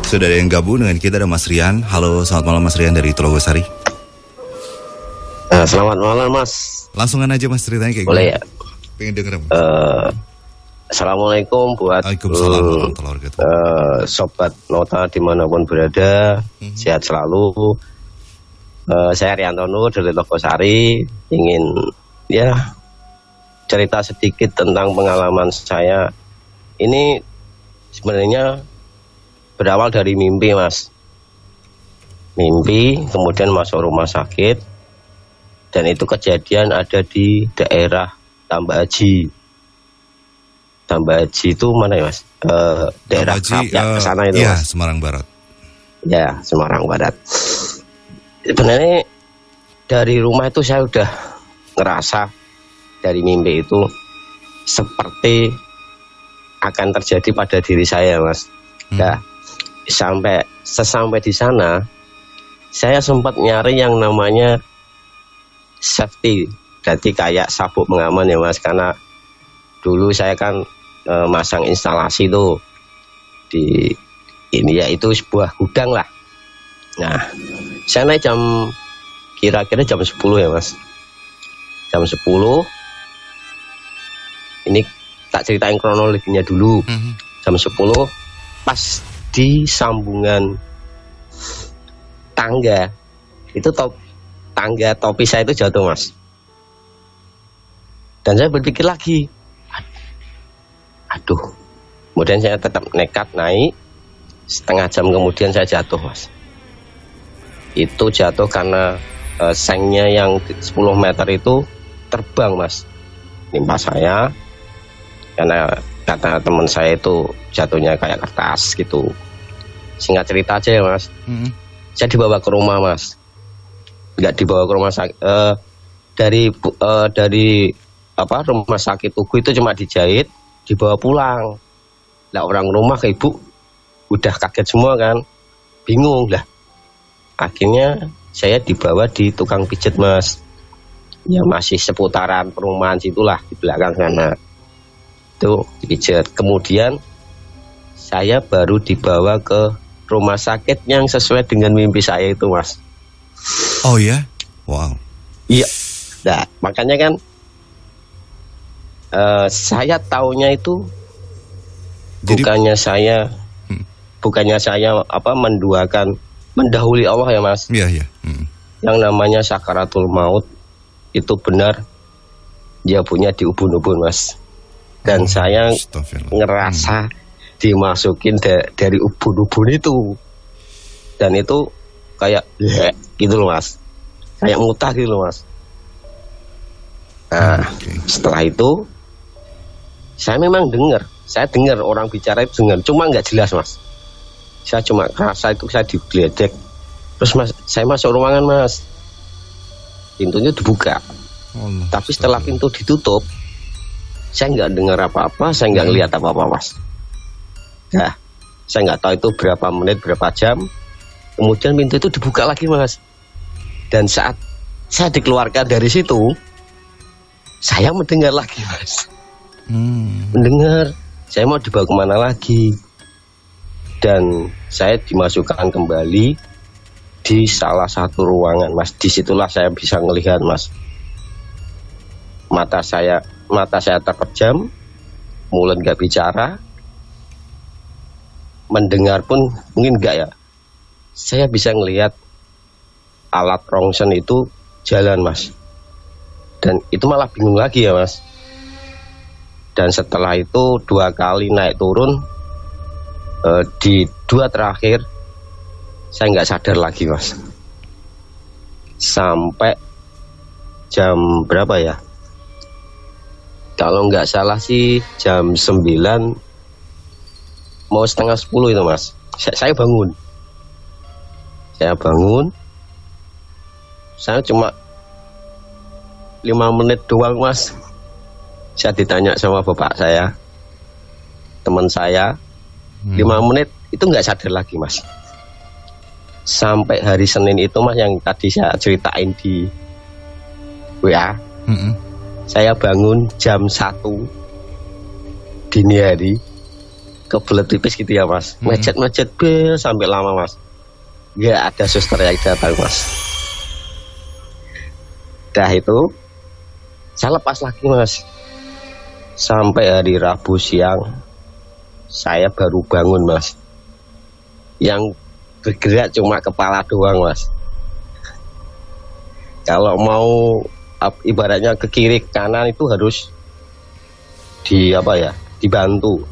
Sudah ada yang gabung dengan kita, ada Mas Rian. Halo, selamat malam Mas Rian dari Telogosari. Selamat malam Mas. Langsungan aja Mas ceritanya kayak boleh ya? Pengen denger Mas. Assalamualaikum buat sobat Nota dimanapun berada, sehat selalu. Saya Rianto Nur dari Telogosari, ingin cerita sedikit tentang pengalaman saya. Ini sebenarnya berawal dari mimpi Mas. Mimpi, kemudian masuk rumah sakit, dan itu kejadian ada di daerah Tambak Haji. Tambak Haji itu mana ya Mas? Daerah Krapiak kesana itu ya, Mas. Semarang Barat. Ya, Semarang Barat. Sebenarnya dari rumah itu saya udah ngerasa dari mimpi itu seperti akan terjadi pada diri saya Mas. Nah, sesampai di sana, saya sempat nyari yang namanya safety, jadi kayak sabuk pengaman ya Mas, karena dulu saya kan masang instalasi tuh di ini, yaitu sebuah gudang lah. Nah, saya naik kira-kira jam 10 ya Mas, jam 10. Ini tak ceritain kronologinya dulu. Jam 10 pas di sambungan tangga itu tangga topi saya itu jatuh Mas. Dan saya berpikir lagi, aduh. Kemudian saya tetap nekat naik. Setengah jam kemudian saya jatuh Mas. Itu jatuh karena sengnya yang 10 meter itu terbang Mas, nimpa saya. Karena kata teman saya itu jatuhnya kayak kertas gitu. Singkat cerita aja ya Mas, saya dibawa ke rumah Mas. Nggak dibawa ke rumah sakit, dari rumah sakit Tugu itu cuma dijahit, dibawa pulang. Lah orang rumah ke ibu udah kaget semua kan, bingung lah. Akhirnya saya dibawa di tukang pijet Mas, ya masih seputaran perumahan situlah di belakang sana. Itu dipijet. Kemudian saya baru dibawa ke rumah sakit yang sesuai dengan mimpi saya itu Mas. Oh ya? Wow. Iya. Nah, makanya kan saya taunya itu bukannya saya mendahului Allah ya Mas. Iya, iya. Yang namanya sakaratul maut itu benar dia punya di ubun-ubun Mas. Dan saya ngerasa dimasukin dari ubun-ubun itu. Dan itu kayak gitu loh Mas, kayak mutah gitu loh Mas. Nah, setelah itu saya memang dengar orang bicara itu, dengar, cuma nggak jelas Mas. Saya cuma rasa itu saya digledek. Terus Mas, saya masuk ruangan Mas, pintunya dibuka. Tapi setelah pintu ditutup, saya nggak dengar apa-apa, saya nggak ngelihat apa-apa Mas. Nah, saya nggak tahu itu berapa menit, berapa jam. Kemudian pintu itu dibuka lagi Mas. Dan saat saya dikeluarkan dari situ, saya mendengar lagi Mas. Mendengar, saya mau dibawa kemana lagi. Dan saya dimasukkan kembali di salah satu ruangan Mas. Disitulah saya bisa melihat Mas. Mata saya terpejam, mulut nggak bicara, mendengar pun mungkin nggak ya. Saya bisa ngelihat alat rongsen itu jalan Mas. Dan itu malah bingung lagi ya Mas. Dan setelah itu 2 kali naik turun, di 2 terakhir saya nggak sadar lagi Mas. Sampai jam berapa ya? Kalau nggak salah sih jam 9 mau setengah 10 itu Mas. Saya bangun. Saya cuma 5 menit doang Mas. Saya ditanya sama bapak saya, teman saya, 5 menit itu nggak sadar lagi Mas. Sampai hari Senin itu Mas, yang tadi saya ceritain di WA, saya bangun jam 1 dini hari. kebelet tipis gitu ya mas, macet bel sampai lama mas, nggak ada suster yang datang mas. Dah itu saya lepas lagi mas, sampai hari Rabu siang saya baru bangun mas, yang bergerak cuma kepala doang mas. Kalau mau ibaratnya ke kiri ke kanan itu harus dibantu.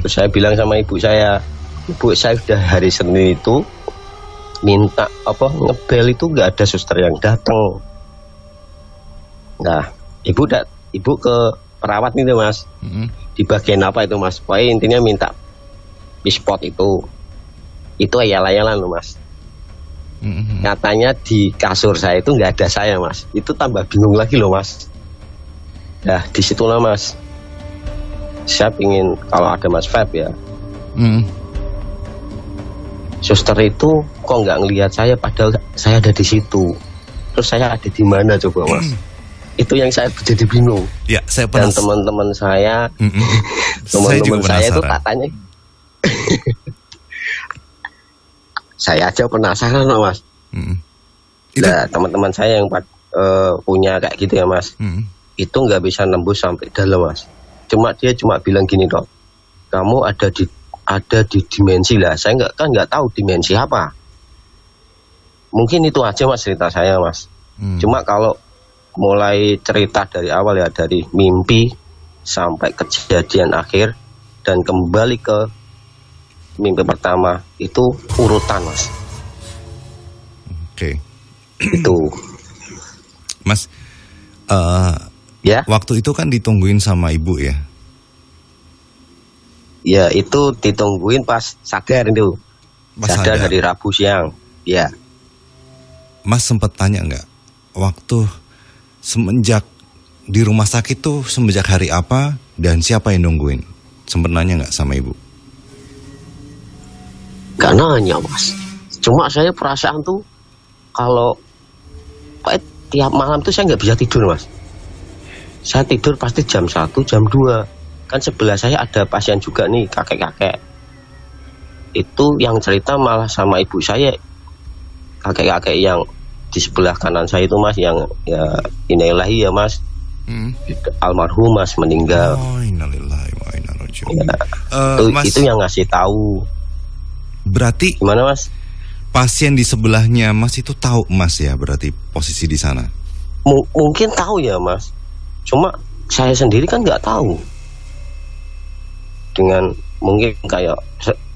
Terus saya bilang sama ibu saya sudah hari Senin itu minta ngebel itu nggak ada suster yang datang. Nah ibu ke perawat nih mas, di bagian apa itu mas, pokoknya intinya minta pispot itu ayal-ayalan loh mas. Katanya di kasur saya itu nggak ada saya mas, itu tambah bingung lagi loh mas. Nah disitulah mas, saya pingin kalau ada mas Feb ya, suster itu kok nggak ngelihat saya padahal saya ada di situ, terus saya ada di mana coba mas. Itu yang saya jadi bingung. Ya, saya dan teman-teman saya, teman-teman saya itu tak tanya. Saya aja penasaran mas. Nah, teman-teman saya yang punya kayak gitu ya mas, itu nggak bisa nembus sampai dalam mas. Dia cuma bilang gini dok, kamu ada di dimensi lah. Saya nggak tahu dimensi apa. Mungkin itu aja mas cerita saya mas. Cuma kalau mulai cerita dari awal ya, dari mimpi sampai kejadian akhir dan kembali ke mimpi pertama itu urutan mas. Oke. Itu mas, ya waktu itu kan ditungguin sama ibu ya? Ya itu ditungguin pas sadar itu, sadar hari Rabu siang. Ya. Mas sempat tanya nggak waktu semenjak di rumah sakit tuh semenjak hari apa dan siapa yang nungguin? Sempat nanya nggak sama ibu? Gak nanya mas, cuma saya perasaan tuh kalau tiap malam tuh saya nggak bisa tidur mas. Saya tidur pasti jam 1, jam 2. Kan sebelah saya ada pasien juga nih, kakek-kakek. Itu yang cerita malah sama ibu saya, kakek-kakek yang di sebelah kanan saya itu mas, yang ya innalillahi ya mas, almarhum mas meninggal. Oh, innalillahi wa inna ilaihi raji'un. Itu yang ngasih tahu. Berarti gimana mas? Pasien di sebelahnya mas itu tahu mas ya, berarti posisi di sana? Mungkin tahu ya mas, cuma saya sendiri kan nggak tahu. Dengan mungkin kayak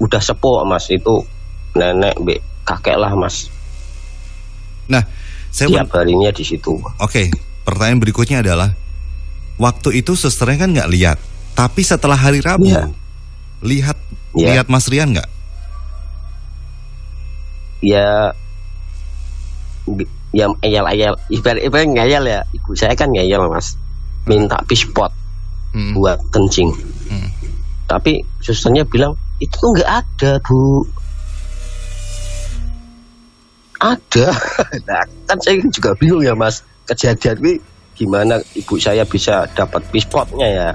udah sepuh mas, itu nenek kakek lah mas. Nah, tiap harinya di situ. Oke, pertanyaan berikutnya adalah waktu itu susternya kan nggak lihat, tapi setelah hari Rabu lihat Mas Rian nggak? Ya ayal ibarat ngayal ya, ibu saya kan ngayal mas, minta pispot buat kencing. Tapi susternya bilang itu tuh nggak ada bu. Ada. Nah, kan saya juga bingung ya mas, kejadian ini gimana ibu saya bisa dapat pispotnya ya.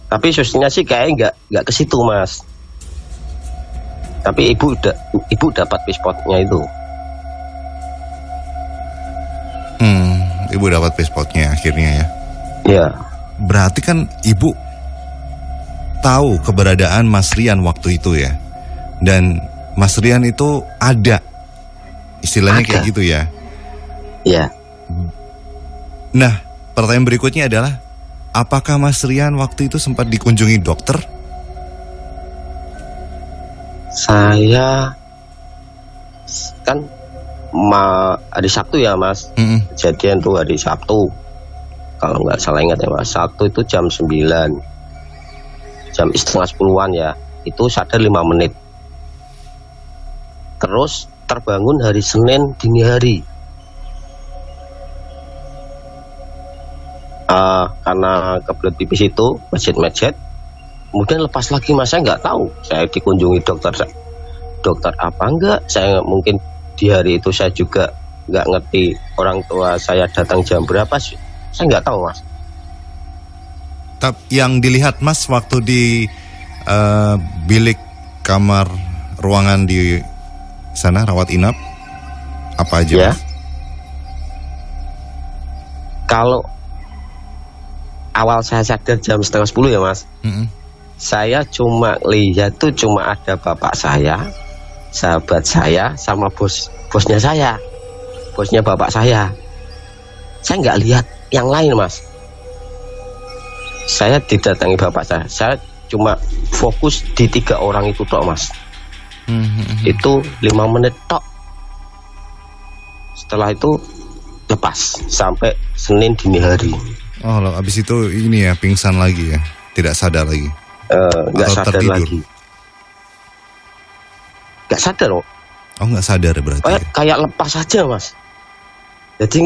Tapi susternya sih kayaknya nggak ke situ mas. Tapi ibu dapat pispotnya itu. Ibu dapat pispotnya akhirnya ya. Iya. Berarti kan ibu tahu keberadaan Mas Rian waktu itu ya. Dan Mas Rian itu ada, istilahnya kayak gitu ya. Iya. Nah, pertanyaan berikutnya adalah, apakah Mas Rian waktu itu sempat dikunjungi dokter? Saya kan hari Sabtu ya mas, kejadian tuh hari Sabtu. Kalau nggak salah ingat ya mas, Sabtu itu jam 9, jam setengah 10-an ya. Itu sadar 5 menit. Terus terbangun hari Senin dini hari. Karena kebelet pipis itu macet-macet, kemudian lepas lagi mas. Saya nggak tahu saya dikunjungi dokter apa enggak. Saya mungkin di hari itu saya juga nggak ngerti orang tua saya datang jam berapa, saya nggak tahu mas. Yang dilihat Mas waktu di bilik kamar ruangan di sana rawat inap apa aja Ya. Mas? Kalau awal saya sadar jam 9:30 ya Mas, saya cuma lihat tuh cuma ada bapak saya, sahabat saya, sama bosnya saya, bosnya bapak saya. Saya nggak lihat yang lain Mas. Saya didatangi bapak saya cuma fokus di 3 orang itu tok Mas. Itu 5 menit tok. Setelah itu lepas sampai Senin dini hari. Oh, loh, abis itu ini ya pingsan lagi ya, tidak sadar lagi. Nggak Atau sadar tertidur? lagi. Nggak sadar kok. Oh, nggak sadar berarti. Kayak lepas aja Mas. Jadi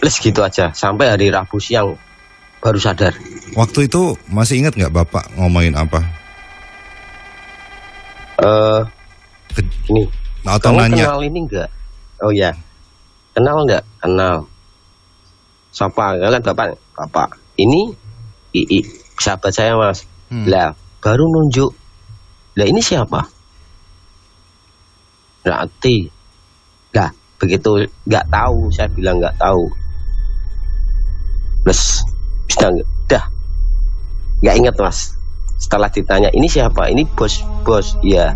les gitu aja sampai hari Rabu siang baru sadar. Waktu itu masih ingat nggak Bapak ngomongin apa? Ini. Atau Kamu nanya? kenal ini enggak? Oh ya. Kenal enggak? Kenal. Siapa? Kan bapak. Ini sahabat saya Mas. Lah, baru nunjuk. Lah ini siapa? Berarti. Lah, begitu nggak tahu, saya bilang nggak tahu. Plus, dah. Nggak ingat Mas. Setelah ditanya, ini siapa? Ini bos. Iya.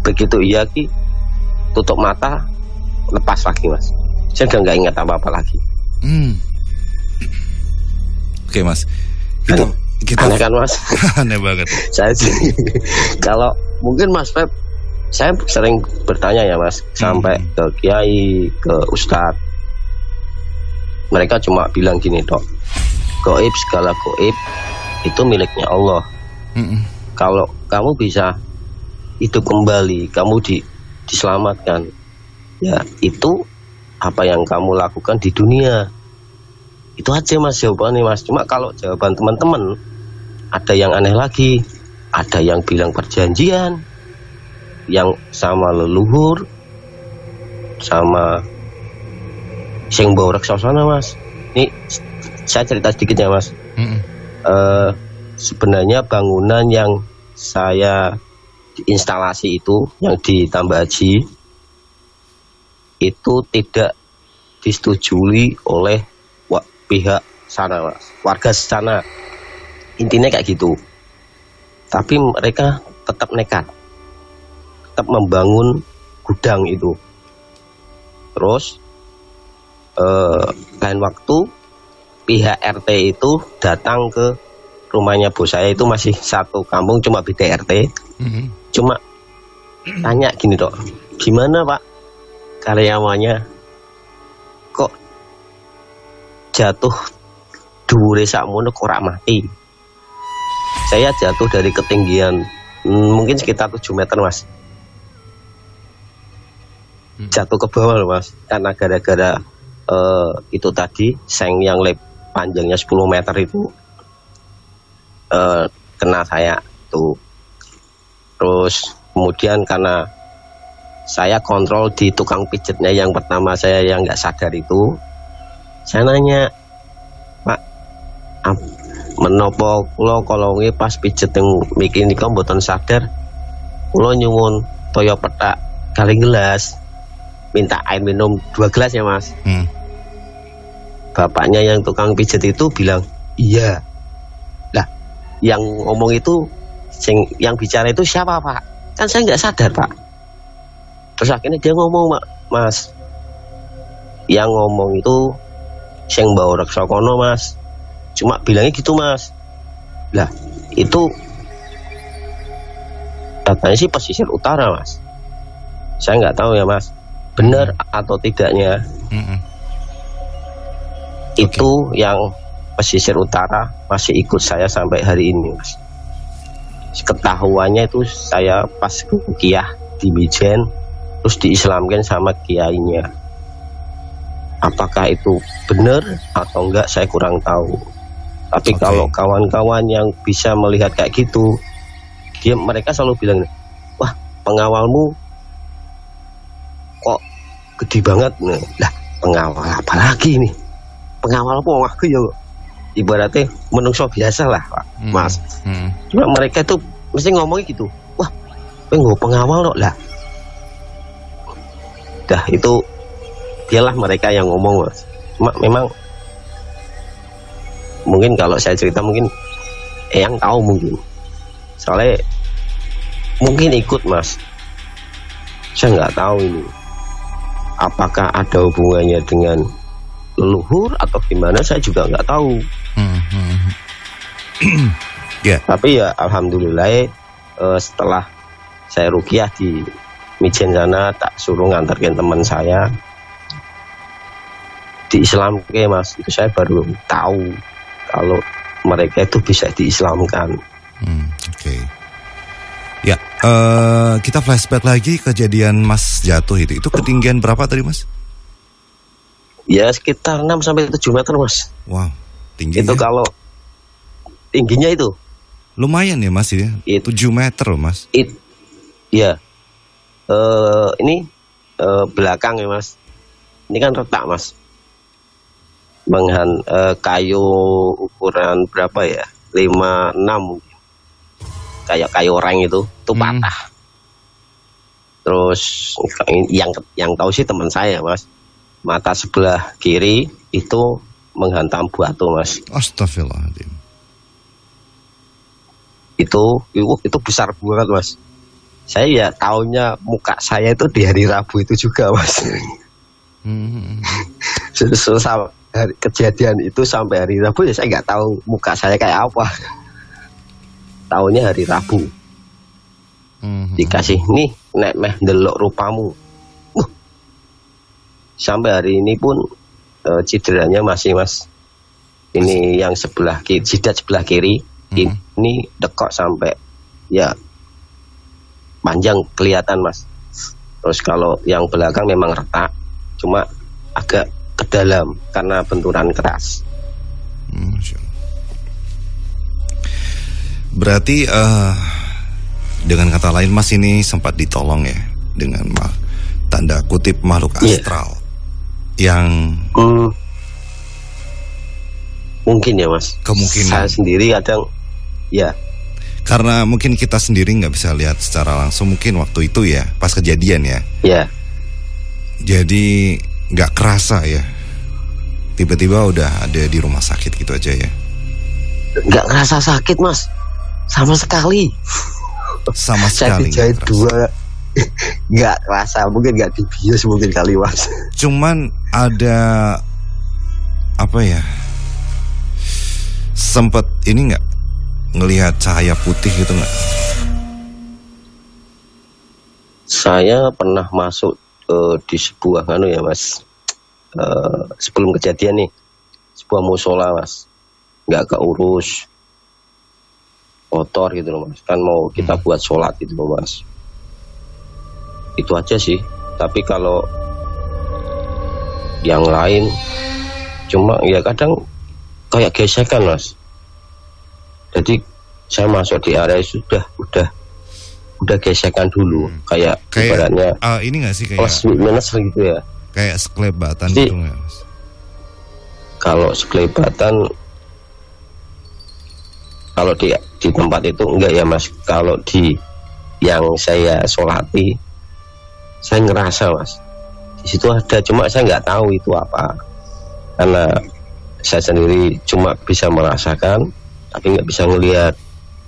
Begitu iya ki, tutup mata, lepas lagi Mas. Saya udah nggak ingat apa-apa lagi. Oke Mas, kita aneh kan Mas? aneh banget. Saya sih, kalau mungkin Mas Feb, saya sering bertanya ya Mas, sampai ke kiai, ke ustadz. Mereka cuma bilang gini dok, gaib, segala gaib itu miliknya Allah. Kalau kamu bisa hidup kembali, kamu diselamatkan, ya itu apa yang kamu lakukan di dunia. Itu aja Mas jawabannya Mas. Cuma kalau jawaban teman-teman ada yang aneh lagi, ada yang bilang perjanjian, yang sama leluhur, sama sing bawa reksasana Mas. Ini saya cerita sedikit ya Mas. Sebenarnya bangunan yang saya instalasi itu, yang di Tambah Haji, itu tidak disetujui oleh pihak sana Mas, warga sana. Intinya kayak gitu. Tapi mereka tetap nekat, tetap membangun gudang itu. Terus lain waktu pihak RT itu datang ke rumahnya bos saya, itu masih satu kampung cuma beda RT. Cuma tanya gini dok, gimana Pak karyawannya kok jatuh dhuwure sakmono kok ora mati? Saya jatuh dari ketinggian mungkin sekitar 7 meter Mas. Jatuh ke bawah loh Mas, karena gara-gara itu tadi seng yang panjangnya 10 meter itu kena saya tuh. Terus kemudian karena saya kontrol di tukang pijetnya yang pertama saya yang nggak sadar itu, saya nanya, Pak, menopo kula kolonge pas pijet yang mikir nika mboten sadar, kula nyuwun toyo petak kali gelas, minta air minum 2 gelas ya Mas. Bapaknya yang tukang pijet itu bilang iya. Lah yang ngomong itu, yang bicara itu siapa Pak? Kan saya nggak sadar Pak. Terus akhirnya dia ngomong, Mas, yang ngomong itu sing bawa reksa kono Mas, cuma bilangnya gitu Mas. Lah itu katanya sih pesisir utara Mas. Saya nggak tahu ya Mas, benar atau tidaknya. Itu yang pesisir utara masih ikut saya sampai hari ini Mas. Ketahuannya itu saya pas kuliah di Mijen, terus diislamkan sama kiainya. Apakah itu benar atau enggak saya kurang tahu. Tapi kalau kawan-kawan yang bisa melihat kayak gitu, mereka selalu bilang, wah pengawalmu kok gede banget. Lah pengawal apa lagi nih? Pengawal apa aku ya? ibaratnya menungso biasa lah Pak, Mas. Cuma mereka tuh mesti ngomongnya gitu, wah nggak pengawal lah. Dah itu dialah mereka yang ngomong Mas. Cuma memang mungkin kalau saya cerita mungkin yang tahu mungkin, soalnya mungkin ikut Mas. Saya nggak tahu ini apakah ada hubungannya dengan leluhur atau gimana, saya juga nggak tahu. Tapi ya alhamdulillah setelah saya ruqyah di Mijen sana, tak suruh nganterin teman saya di Islam Mas, itu saya baru tahu kalau mereka itu bisa diislamkan. Oke. Ya, kita flashback lagi kejadian Mas jatuh itu. Itu ketinggian berapa tadi Mas? Ya sekitar 6-7 meter Mas. Wow, tinggi. Itu kalau tingginya itu lumayan ya Mas ya. 7 meter loh Mas. Ya. Ini belakang ya Mas. Ini kan retak Mas. Kayu ukuran berapa ya? 56 mungkin. Kayak kayu orang itu patah. Terus yang tahu sih teman saya Mas, mata sebelah kiri itu menghantam batu Mas. Astagfirullahaladzim. Itu besar banget Mas. Saya ya taunya muka saya itu di hari Rabu itu juga Mas. Kejadian itu sampai hari Rabu ya saya nggak tahu muka saya kayak apa. Tahunnya hari Rabu. Dikasih nih nek meh ndelok rupamu. Sampai hari ini pun cederanya masih Mas. Ini yang sebelah kiri, jidat sebelah kiri ini dekok sampai ya panjang kelihatan Mas. Terus kalau yang belakang memang retak, cuma agak ke dalam karena benturan keras. Berarti dengan kata lain Mas ini sempat ditolong ya dengan tanda kutip makhluk astral yang mungkin ya Mas. Kemungkinan. Saya sendiri kadang ya. Karena mungkin kita sendiri nggak bisa lihat secara langsung mungkin waktu itu ya pas kejadian ya. Ya. Jadi nggak kerasa ya. Tiba-tiba udah ada di rumah sakit gitu aja ya. Nggak kerasa sakit Mas. Sama sekali. Sama sekali. Saya dijahit 2 nggak kerasa, mungkin nggak dibius mungkin kali Mas. Cuman ada apa ya? Sempet ini nggak ngelihat cahaya putih gitu nggak? Saya pernah masuk di sebuah ya Mas. Sebelum kejadian nih, sebuah musola Mas, nggak keurus, kotor gitu loh Mas, kan mau kita buat sholat gitu loh Mas. Itu aja sih. Tapi kalau yang lain cuma ya kadang kayak gesekan Mas. Jadi saya masuk di area udah gesekan dulu, kayak ibaratnya ini nggak sih kayak plus minus gitu ya. Kayak sekelebatan gitu nggak Mas? Kalau sekelebatan kalau di tempat itu enggak ya Mas. Kalau di yang saya sholati, saya ngerasa Mas, di situ ada, cuma saya nggak tahu itu apa, karena saya sendiri cuma bisa merasakan tapi nggak bisa ngelihat.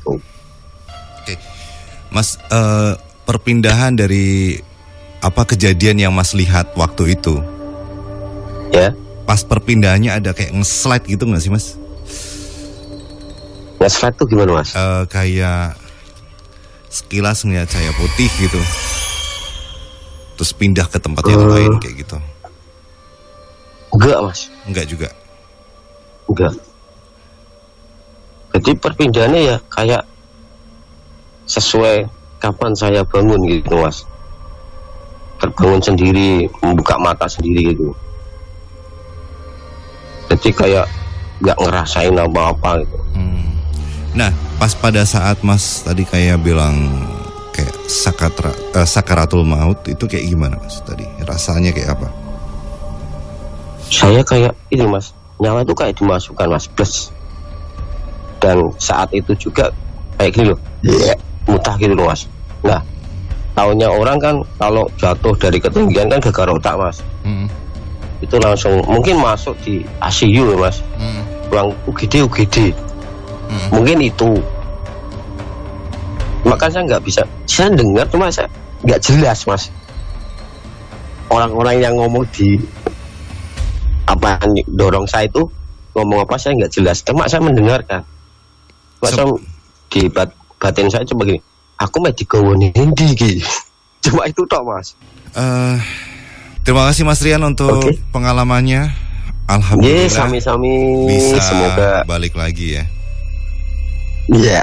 Oke. Mas, perpindahan dari apa kejadian yang Mas lihat waktu itu ya, pas perpindahannya ada kayak nge-slide gitu nggak sih Mas? Nge-slide tuh gimana Mas? Kayak sekilas ngeliat cahaya putih gitu, terus pindah ke tempat yang lain kayak gitu. Enggak Mas. Enggak juga. Enggak. Jadi perpindahannya ya kayak sesuai kapan saya bangun gitu Mas. Terbangun sendiri, membuka mata sendiri gitu. Jadi kayak nggak ngerasain apa-apa gitu. Nah, pas pada saat Mas tadi kayak bilang kayak sakaratul maut itu kayak gimana Mas tadi? Rasanya kayak apa? Saya kayak ini Mas, nyawa itu kayak dimasukkan mas, plus. Dan saat itu juga kayak gini loh, mutah gitu loh mas. Nah, taunya orang kan kalau jatuh dari ketinggian kan gegar otak mas. Itu langsung mungkin masuk di ICU ya mas. Ruang UGD. Mungkin itu. Maka saya nggak bisa, saya dengar cuma saya nggak jelas mas. Orang-orang yang ngomong di apa dorong saya itu ngomong apa saya nggak jelas. Cuma saya mendengarkan. Masa di batin saya coba gini, aku mau digawoni ndi. Cuma itu toh mas. Terima kasih Mas Rian untuk pengalamannya. Alhamdulillah. Sami-sami. Bisa semoga balik lagi ya. Iya.